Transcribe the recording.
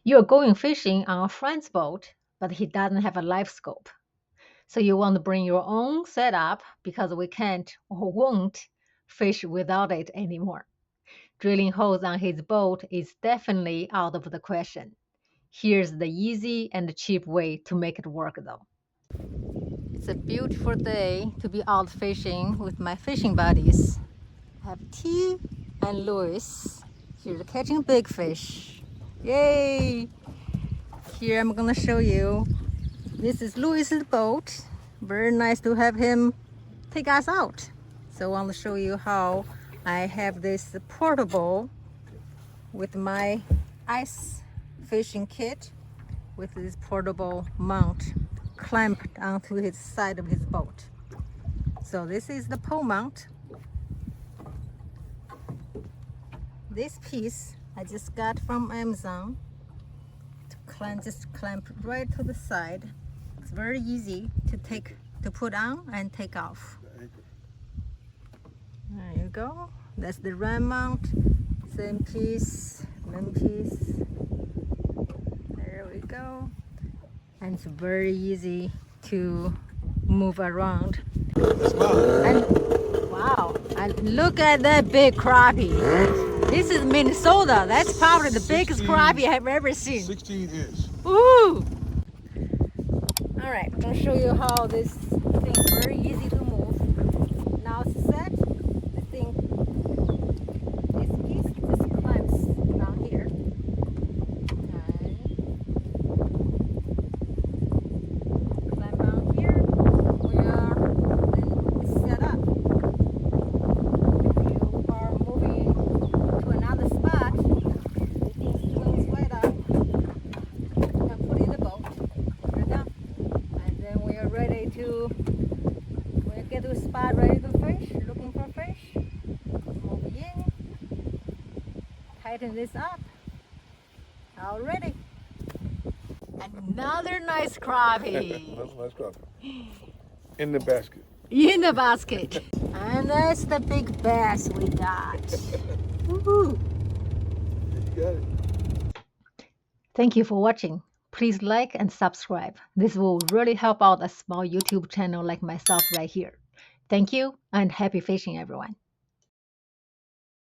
You're going fishing on a friend's boat, but he doesn't have a live scope. So you want to bring your own setup because we can't or won't fish without it anymore. Drilling holes on his boat is definitely out of the question. Here's the easy and cheap way to make it work though. It's a beautiful day to be out fishing with my fishing buddies. I have T and Louis. Here's catching big fish. Yay! Here I'm gonna show you. This is Louis's boat. Very nice to have him take us out. So I want to show you how I have this portable with my ice fishing kit with this portable mount clamped onto his side of his boat. So this is the pole mount. This piece I just got from Amazon to just clamp right to the side. It's very easy to put on and take off. There you go. That's the ram mount. Same piece, main piece. There we go. And it's very easy to move around. And wow, and look at that big crappie. This is Minnesota. That's probably the biggest crappie I've ever seen. 16 inch. Woo! All right, I'm gonna show you how this thing is very easy to move. Now it's set. The thing, this piece just clamps down here. And clamp down here. We are set up. If you are moving to another spot, the thing swings right up. You can put it in the boat. You're done. And then we are ready to, we get to a spot ready to fish, looking for fish. Move in, tighten this up. All ready. Another nice crappie. That's a nice crappie. In the basket. In the basket. And that's the big bass we got. Woo-hoo. You got it. Thank you for watching. Please like and subscribe. This will really help out a small YouTube channel like myself right here. Thank you and happy fishing, everyone.